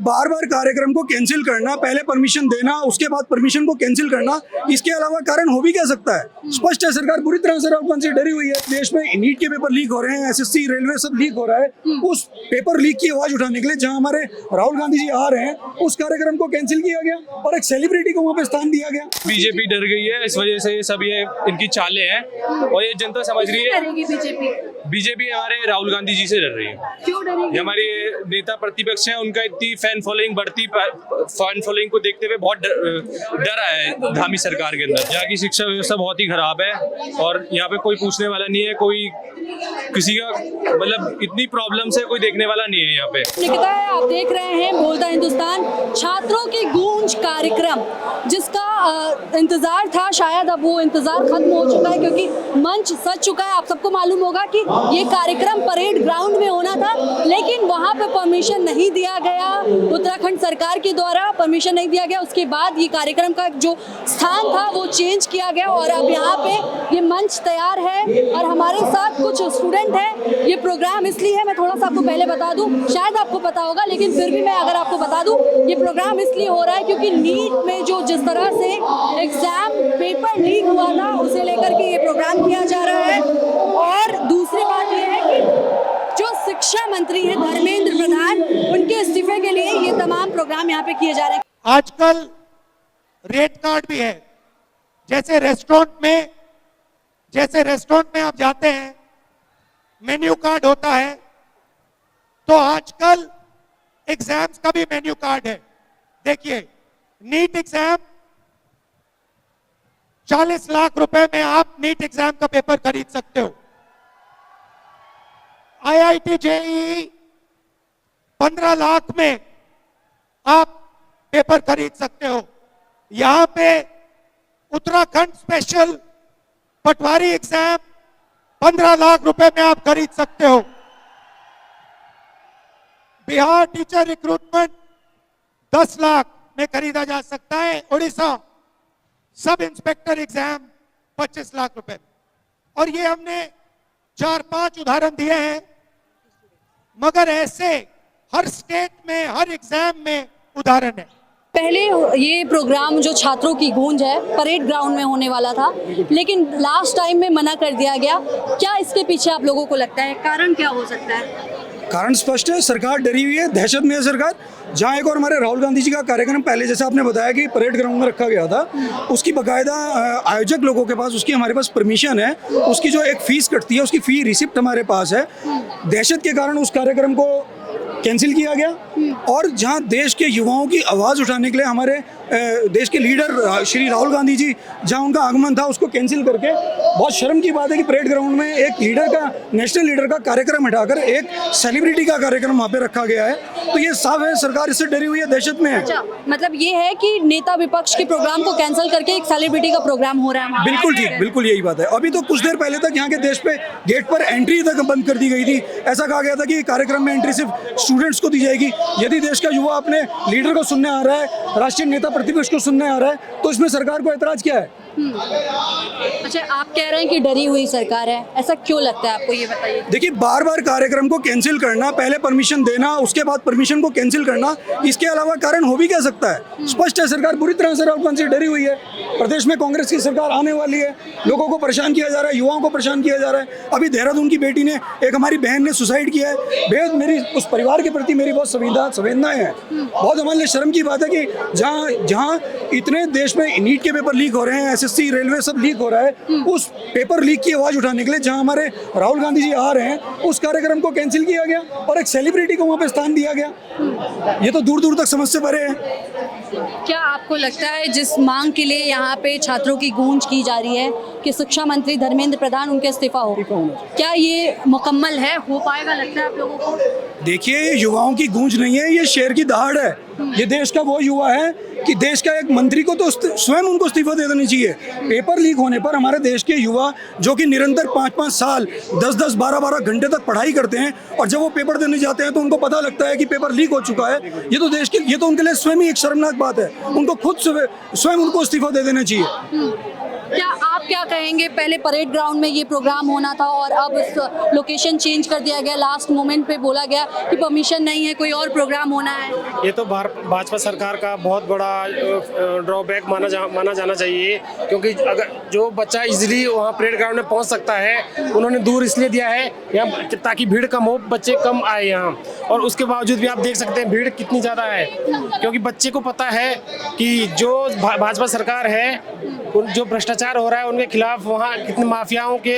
बार बार कार्यक्रम को कैंसिल करना, पहले परमिशन देना, उसके बाद परमिशन को कैंसिल करना, इसके अलावा कारण हो भी क्या सकता है? स्पष्ट है, सरकार पूरी तरह से राहुल गांधी से डरी हुई है। देश में नीट के पेपर लीक हो रहे हैं, एसएससी, रेलवे सब लीक हो रहा है। उस पेपर लीक की आवाज उठाने के लिए जहां हमारे राहुल गांधी जी आ रहे हैं, उस कार्यक्रम को कैंसिल किया गया और एक सेलिब्रिटी को वहां पे स्थान दिया गया। बीजेपी डर गई है, इस वजह से ये सब ये इनकी चालें हैं और ये जनता समझ रही है। बीजेपी हमारे राहुल गांधी जी से डर रही है। क्यों डरेगी? ये हमारे नेता प्रतिपक्ष हैं, उनका इतनी फैन फॉलोइंग बढ़ती फैन फॉलोइंग को देखते हुए बहुत डर आया है धामी सरकार के अंदर। यहाँ की शिक्षा व्यवस्था बहुत ही खराब है और यहाँ पे कोई पूछने वाला नहीं है, कोई किसी का मतलब इतनी प्रॉब्लम से कोई देखने वाला नहीं है यहाँ पे। निकिता है, आप देख रहे हैं बोलता हिंदुस्तान, छात्रों की गूंज कार्यक्रम जिसका इंतजार था, शायद अब वो इंतजार खत्म हो चुका है क्योंकि मंच सज चुका है। आप सबको मालूम होगा कि ये कार्यक्रम परेड ग्राउंड में होना था, लेकिन वहाँ पे परमिशन नहीं दिया गया, उत्तराखंड सरकार के द्वारा परमिशन नहीं दिया गया। उसके बाद ये कार्यक्रम का जो स्थान था वो चेंज किया गया और अब यहाँ पे ये मंच तैयार है और हमारे साथ कुछ स्टूडेंट हैं। ये प्रोग्राम इसलिए है, मैं थोड़ा सा आपको पहले बता दूं, शायद आपको पता होगा लेकिन फिर भी मैं अगर आपको बता दूं, ये प्रोग्राम इसलिए हो रहा है क्योंकि नीट में जो जिस तरह से एग्जाम पेपर लीक हुआ था उसे लेकर के ये प्रोग्राम किया जा रहा है। और दूसरी बात ये है कि जो शिक्षा मंत्री हैं धर्मेंद्र प्रधान, उनके इस्तीफे के लिए ये तमाम प्रोग्राम यहाँ पे किए जा रहे हैं। आजकल रेट कार्ड भी है, जैसे रेस्टोरेंट में आप जाते हैं, मेन्यू कार्ड होता है, तो आजकल एग्जाम्स का भी मेन्यू कार्ड है। देखिए, नीट एग्जाम 40 लाख रुपए में आप नीट एग्जाम का पेपर खरीद सकते हो। आईआईटी जेईई 15 लाख में आप पेपर खरीद सकते हो। यहां पे उत्तराखंड स्पेशल पटवारी एग्जाम 15 लाख रुपए में आप खरीद सकते हो। बिहार टीचर रिक्रूटमेंट 10 लाख में खरीदा जा सकता है। Orissa sub inspector exam 25 lakh रुपए। और ये हमने 4-5 उदाहरण दिए हैं, मगर ऐसे हर स्टेट में हर एग्जाम में उदाहरण है। पहले ये प्रोग्राम जो छात्रों की गूंज है परेड ग्राउंड में होने वाला था, लेकिन लास्ट टाइम में मना कर दिया गया। क्या इसके पीछे आप लोगों को लगता है कारण क्या हो सकता है? कारण स्पष्ट है, सरकार डरी हुई है, दहशत में है सरकार। जहाँ एक और हमारे राहुल गांधी जी का कार्यक्रम पहले जैसे आपने बताया कि परेड ग्राउंड में रखा गया था, उसकी बाकायदा आयोजक लोगों के पास उसकी हमारे पास परमिशन है, उसकी जो एक फीस कटती है उसकी फी रिसिप्ट हमारे पास है। दहशत के कारण उस कार्यक्रम को कैंसिल किया गया और जहां देश के युवाओं की आवाज़ उठाने के लिए हमारे देश के लीडर श्री राहुल गांधी जी जहां उनका आगमन था उसको कैंसिल करके, बहुत शर्म की बात है कि परेड ग्राउंड में एक लीडर का, नेशनल लीडर का कार्यक्रम हटाकर एक सेलिब्रिटी का कार्यक्रम वहाँ पे रखा गया है। तो ये साफ है सरकार इससे डरी हुई है, दहशत में है। अच्छा, मतलब ये है कि नेता विपक्ष के प्रोग्राम को कैंसिल करके एक सेलिब्रिटी का प्रोग्राम हो रहा है। बिल्कुल ठीक, बिल्कुल यही बात है। अभी तो कुछ देर पहले तक यहाँ के देश पे गेट पर एंट्री तक बंद कर दी गई थी। ऐसा कहा गया था कि कार्यक्रम में एंट्री सिर्फ स्टूडेंट्स को दी जाएगी। यदि देश का युवा अपने लीडर को सुनने आ रहा है, राष्ट्रीय नेता प्रतिपक्ष को सुनने आ रहा है, तो इसमें सरकार को ऐतराज क्या है? अच्छा, आप कह रहे हैं कि डरी हुई सरकार है, ऐसा क्यों लगता है आपको, ये बताइए। देखिए, बार बार कार्यक्रम को कैंसिल करना, पहले परमिशन देना, उसके बाद परमिशन को कैंसिल करना, इसके अलावा कारण हो भी क्या सकता है? स्पष्ट है, सरकार पूरी तरह से राहुल गांधी से डरी हुई है। प्रदेश में कांग्रेस की सरकार आने वाली है, लोगों को परेशान किया जा रहा है, युवाओं को परेशान किया जा रहा है। अभी देहरादून की बेटी ने, एक हमारी बहन ने सुसाइड किया है। बेहद मेरी उस परिवार के प्रति मेरी बहुत संवेदनाएं हैं। बहुत हमारे लिए शर्म की बात है कि जहाँ इतने देश में नीट के पेपर लीक हो रहे हैं, एसएससी, रेलवे सब लीक हो रहा है, उस पेपर लीक की आवाज उठाने के लिए जहां हमारे राहुल गांधी जी आ रहे हैं, उस कार्यक्रम को कैंसिल किया गया और एक सेलिब्रिटी को वहां पे स्थान दिया गया। ये तो दूर दूर तक समझ से परे है। क्या आपको लगता है जिस मांग के लिए यहाँ पे छात्रों की गूंज की जा रही है कि शिक्षा मंत्री धर्मेंद्र प्रधान उनके इस्तीफा हो, क्या ये मुकम्मल है, हो पाएगा लगता है आप लोगों को? देखिए, ये युवाओं की गूंज नहीं है, ये शेर की दहाड़ है। ये देश का वो युवा है कि देश का एक मंत्री को तो स्वयं उनको इस्तीफा दे देना चाहिए। पेपर लीक होने पर हमारे देश के युवा जो कि निरंतर 5-5 साल 10-10 12-12 घंटे तक पढ़ाई करते हैं और जब वो पेपर देने जाते हैं तो उनको पता लगता है कि पेपर लीक हो चुका है, ये तो उनके लिए स्वयं ही एक शर्मनाक बात है। उनको खुद स्वयं उनको इस्तीफा दे देना चाहिए। क्या आप क्या कहेंगे, पहले परेड ग्राउंड में ये प्रोग्राम होना था और अब इस लोकेशन चेंज कर दिया गया, लास्ट मोमेंट पे बोला गया कि परमिशन नहीं है, कोई और प्रोग्राम होना है। ये तो भाजपा सरकार का बहुत बड़ा ड्रॉबैक माना जाना चाहिए, क्योंकि अगर जो बच्चा इजीली वहाँ परेड ग्राउंड में पहुँच सकता है, उन्होंने दूर इसलिए दिया है यहाँ ताकि भीड़ कम हो, बच्चे कम आए यहाँ। और उसके बावजूद भी आप देख सकते हैं भीड़ कितनी ज़्यादा है, क्योंकि बच्चे को पता है कि जो भाजपा सरकार है, जो भ्रष्टाचार हो रहा है उनके खिलाफ वहाँ कितने माफियाओं के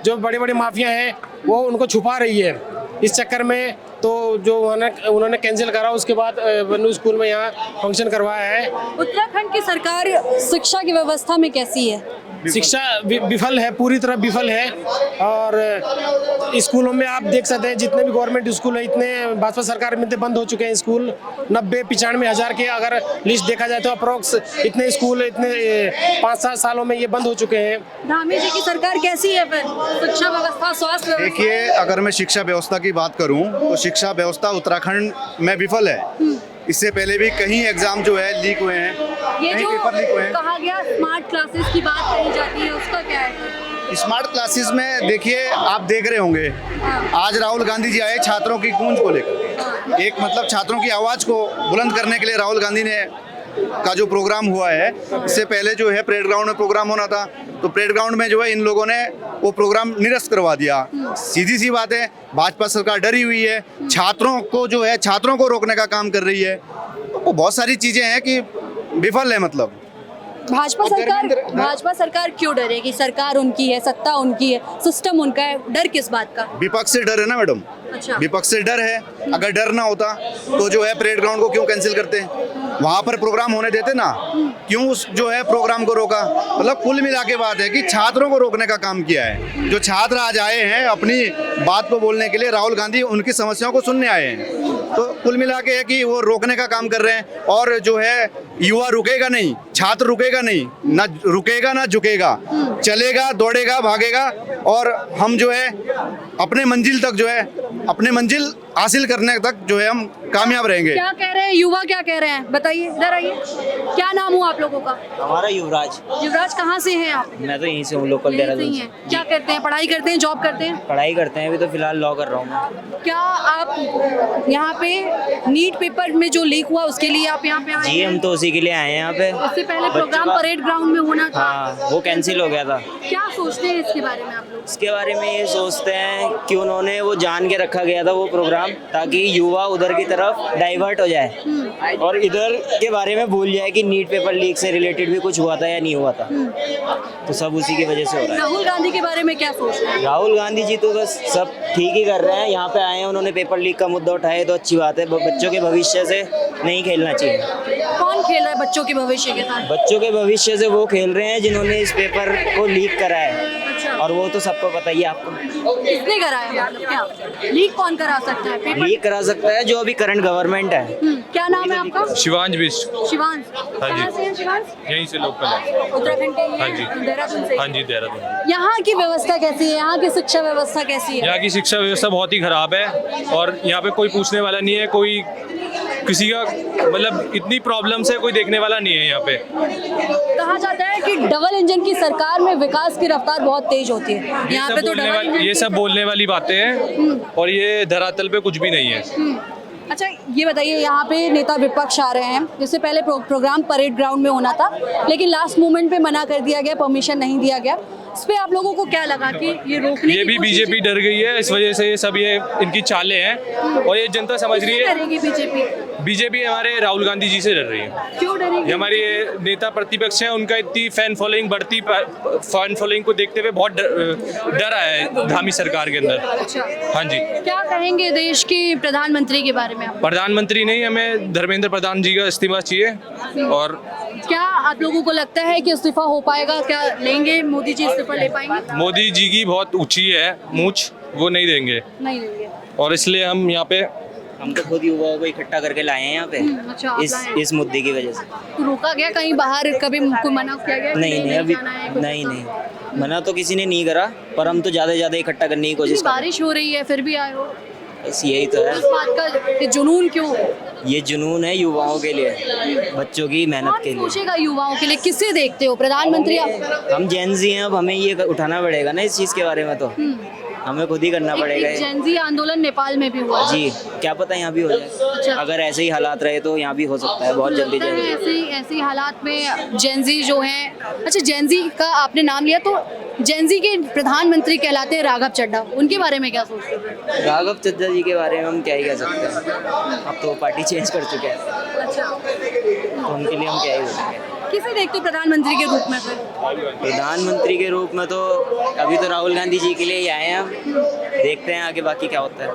जो बड़े बड़े माफिया हैं वो उनको छुपा रही है। इस चक्कर में तो जो उन्होंने कैंसिल करा, उसके बाद बन्नू स्कूल में यहाँ फंक्शन करवाया है। उत्तराखंड की सरकार शिक्षा की व्यवस्था में कैसी है? शिक्षा विफल है, पूरी तरह विफल है। और स्कूलों में आप देख सकते हैं जितने भी गवर्नमेंट स्कूल है, इतने भाजपा सरकार में बंद हो चुके हैं स्कूल। 90-95 हज़ार के अगर लिस्ट देखा जाए तो अप्रोक्स इतने स्कूल इतने 5-7 सालों में ये बंद हो चुके हैं। धामी जी की सरकार कैसी है फिर? शिक्षा व्यवस्था, स्वास्थ्य व्यवस्था? देखिए, अगर मैं शिक्षा व्यवस्था की बात करूं तो शिक्षा व्यवस्था उत्तराखंड में विफल है। इससे पहले भी कहीं एग्जाम जो है लीक हुए हैं, ये कहीं जो पेपर लीक हुए हैं। कहा गया स्मार्ट क्लासेस की बात कही जाती है, उसका क्या है? स्मार्ट क्लासेस में देखिए, आप देख रहे होंगे आज राहुल गांधी जी आए छात्रों की गूंज को लेकर, एक मतलब छात्रों की आवाज़ को बुलंद करने के लिए राहुल गांधी ने का जो प्रोग्राम हुआ है। इससे पहले जो है परेड ग्राउंड में प्रोग्राम होना था, तो परेड ग्राउंड में जो है इन लोगों ने वो प्रोग्राम निरस्त करवा दिया। सीधी सी बात है, भाजपा सरकार डरी हुई है, छात्रों को जो है छात्रों को रोकने का काम कर रही है। तो बहुत सारी चीज़ें हैं कि विफल है। मतलब भाजपा सरकार क्यों डरेगी? सरकार उनकी है, सत्ता उनकी है, सिस्टम उनका है, डर किस बात का? विपक्ष से डर है ना मैडम। अच्छा। विपक्ष से डर है। अगर डर ना होता तो जो है परेड ग्राउंड को क्यों कैंसिल करते, वहां पर प्रोग्राम होने देते ना, क्यों उस जो है प्रोग्राम को रोका? मतलब कुल मिला के बात है कि छात्रों को रोकने का काम किया है। जो छात्र आज आए हैं अपनी बात को बोलने के लिए, राहुल गांधी उनकी समस्याओं को सुनने आए हैं, तो कुल मिला के है कि वो रोकने का काम कर रहे हैं। और जो है युवा रुकेगा नहीं, छात्र रुकेगा नहीं, ना रुकेगा ना झुकेगा, चलेगा, दौड़ेगा, भागेगा। और हम जो है अपने मंजिल तक जो है अपने मंजिल हासिल करने तक जो है हम कामयाब रहेंगे। क्या कह रहे हैं युवा, क्या कह रहे हैं बताइए, इधर आइए। क्या नाम हुआ आप लोगों का? हमारा युवराज। युवराज, कहाँ से हैं आप? मैं तो यहीं से हूँ, लोकल यहीं से देहरादून ही से। हैं। क्या करते हैं, पढ़ाई करते हैं, जॉब करते हैं? पढ़ाई करते हैं, अभी तो फिलहाल लॉ कर रहा हूँ मैं। क्या आप यहाँ पे नीट पेपर में जो लीक हुआ उसके लिए आप यहाँ पे आए जी, हैं? हम तो उसी के लिए आए हैं यहाँ पे। इससे पहले प्रोग्राम परेड ग्राउंड में होना था। हाँ, वो कैंसिल हो गया था। क्या सोचते हैं इसके बारे में आप लोग? इसके बारे में ये सोचते हैं कि उन्होंने वो जान के रखा गया था वो प्रोग्राम, ताकि युवा उधर की तरफ डाइवर्ट हो जाए और इधर के बारे में भूल जाए कि नीट पेपर लीक से रिलेटेड भी कुछ हुआ था या नहीं हुआ था। तो सब उसी की वजह से हो रहा है। राहुल गांधी के बारे में क्या सोचते हैं? राहुल गांधी जी तो बस सब ठीक ही कर रहे हैं। यहाँ पे आए हैं, उन्होंने पेपर लीक का मुद्दा उठाया तो अच्छी बात है। बच्चों के भविष्य से नहीं खेलना चाहिए। कौन खेल रहा है बच्चों के भविष्य के साथ? बच्चों के भविष्य से वो खेल रहे हैं जिन्होंने इस पेपर को लीक करा है। अच्छा। और वो तो सबको पता ही है। आपको किसने कराया? मतलब क्या लीक कौन करा सकता है पेपर? लीक करा सकता है जो अभी करंट गवर्नमेंट है। क्या नाम है आपका? शिवांश बिष्ट। शिवांश। हाँ जी। कहाँ से हैं शिवांश? यहीं से लोकल है। उत्तराखंड के ही हाँ हैं? जी। देहरादून से? हाँ जी, देहरादून। यहाँ की व्यवस्था कैसी है? यहाँ की शिक्षा व्यवस्था कैसी है? यहाँ की शिक्षा व्यवस्था बहुत ही खराब है और यहाँ पे कोई पूछने वाला नहीं है, कोई किसी का मतलब इतनी प्रॉब्लम्स है, कोई देखने वाला नहीं है यहाँ पे। कहा जाता है कि डबल इंजन की सरकार में विकास की रफ्तार बहुत तेज होती है। यहाँ पे तो डबल इंजन ये सब बोलने वाली बातें हैं और ये धरातल पे कुछ भी नहीं है। अच्छा, ये बताइए, यहाँ पे नेता विपक्ष आ रहे हैं, जिससे पहले प्रोग्राम परेड ग्राउंड में होना था, लेकिन लास्ट मोमेंट पे मना कर दिया गया, परमिशन नहीं दिया गया। इस पे आप लोगों को क्या लगा कि ये रोकने ये भी बीजेपी डर गई है, इस वजह से ये सब ये इनकी चालें हैं और ये जनता समझ रही है। डरेगी बीजेपी? बीजेपी हमारे राहुल गांधी जी से डर रही है। क्यों डरेगी? ये हमारे नेता प्रतिपक्ष हैं, उनका इतनी फैन फॉलोइंग बढ़ती फैन फॉलोइंग को देखते हुए बहुत डर आया है धामी सरकार के अंदर। अच्छा। हाँ जी। क्या कहेंगे देश के प्रधानमंत्री के बारे में आप? प्रधानमंत्री नहीं, हमें धर्मेंद्र प्रधान जी का इस्तीफा चाहिए। और क्या आप लोगों को लगता है कि इस्तीफा हो पाएगा? क्या लेंगे मोदी जी, इस्तीफा ले पाएंगे? मोदी जी की बहुत ऊंची है मूंछ, वो नहीं देंगे नहीं देंगे। और इसलिए हम यहाँ पे हम तो खुद युवाओं को इकट्ठा करके लाए हैं यहाँ पे। अच्छा, आप लाए हैं। इस मुद्दे की वजह से। तो रोका गया कहीं बाहर, कभी कोई मना किया गया? नहीं अभी जाना है, कुछ नहीं ऐसा? नहीं, मना तो किसी ने नहीं करा, पर हम तो ज़्यादा इकट्ठा करने की कोशिश कर रहे हैं। बारिश हो रही है फिर भी आए हो? बस यही तो है। इस बात का ये जुनून क्यों? ये जुनून है युवाओं के लिए, बच्चों की मेहनत कौन के लिए। सोचेगा युवाओं के लिए? किसे देखते हो, प्रधानमंत्री आप? हम जेन जी हैं, अब हमें ये उठाना पड़ेगा ना इस चीज़ के बारे में, तो हमें खुद ही करना पड़ेगा ये। जेनजी आंदोलन नेपाल में भी हुआ है। जी, क्या पता यहाँ भी हो अच्छा। जाए। अगर ऐसे ही हालात रहे तो यहाँ भी हो सकता है बहुत जल्दी लगता है जल्दी। ऐसी हालात में जेनजी जो हैं, अच्छा जेनजी का आपने नाम लिया तो जेनजी के प्रधानमंत्री कहलाते हैं राघव चड्ढा, उनके बारे में क्या सोचते हैं? राघव चड्ढा जी के बारे में हम क्या ही कह सकते हैं, अब तो पार्टी चेंज कर चुके हैं, अच्छा, तो उनके लिए हम क्या ही बोलेंगे। किसे देखते हो प्रधानमंत्री के रूप में फिर? प्रधानमंत्री के रूप में तो अभी तो राहुल गांधी जी के लिए ही आए हैं हम, देखते हैं आगे बाकी क्या होता है।